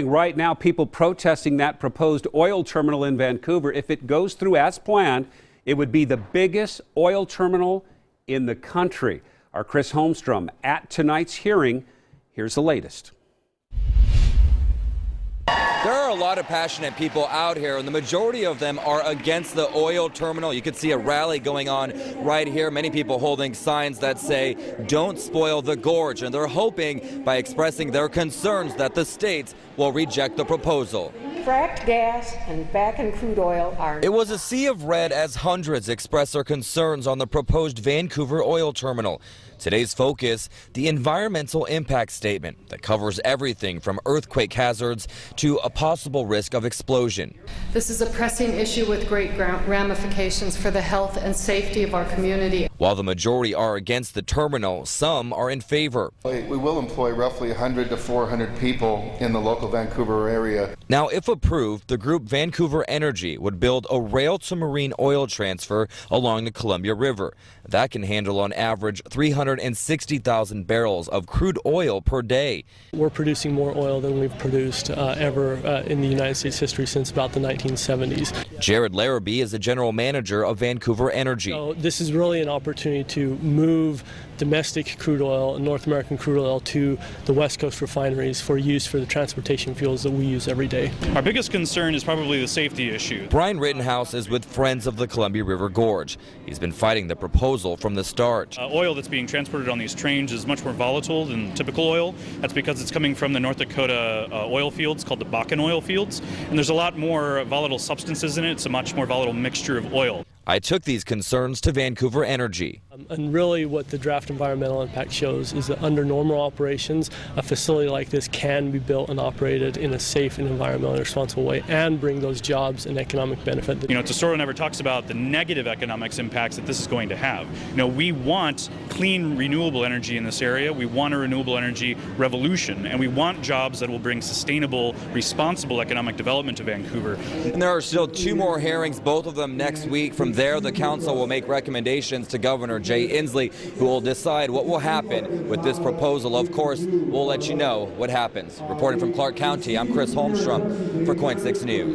Right now, people protesting that proposed oil terminal in Vancouver. If it goes through as planned, it would be the biggest oil terminal in the country. Our Chris Holmstrom at tonight's hearing. Here's the latest. There are a lot of passionate people out here, and the majority of them are against the oil terminal. You can see a rally going on right here. Many people holding signs that say, "Don't spoil the gorge," and they're hoping by expressing their concerns that the states will reject the proposal. Fracked gas and back-in crude oil are... It was a sea of red as hundreds expressed their concerns on the proposed Vancouver oil terminal. Today's focus, the environmental impact statement that covers everything from earthquake hazards to a possible risk of explosion. This is a pressing issue with great ramifications for the health and safety of our community. While the majority are against the terminal, some are in favor. We will employ roughly 100 to 400 people in the local Vancouver area. Now, if approved, the group Vancouver Energy would build a rail-to-marine oil transfer along the Columbia River. That can handle on average 360,000 barrels of crude oil per day. We're producing more oil than we've produced ever in the United States history since about the 1970s. Jared Larrabee is the general manager of Vancouver Energy. So this is really an opportunity to move domestic crude oil, North American crude oil, to the West Coast refineries for use for the transportation fuels that we use every day. Our biggest concern is probably the safety issue. Brian Rittenhouse is with Friends of the Columbia River Gorge. He's been fighting the proposal from the start. Oil that's being transported on these trains is much more volatile than typical oil. That's because it's coming from the North Dakota oil fields called the Bakken oil fields, and there's a lot more volatile substances in it. It's a much more volatile mixture of oil. I took these concerns to Vancouver Energy. And really what the draft environmental impact shows is that under normal operations, a facility like this can be built and operated in a safe and environmentally responsible way and bring those jobs and economic benefit. You know, Tesoro never talks about the negative economics impacts that this is going to have. You know, we want clean, renewable energy in this area. We want a renewable energy revolution, and we want jobs that will bring sustainable, responsible economic development to Vancouver. And there are still 2 more hearings, both of them next week. From there, the council will make recommendations to Governor Jay Inslee, who will decide what will happen with this proposal. Of course, we'll let you know what happens. Reporting from Clark County, I'm Chris Holmstrom for KOIN 6 News.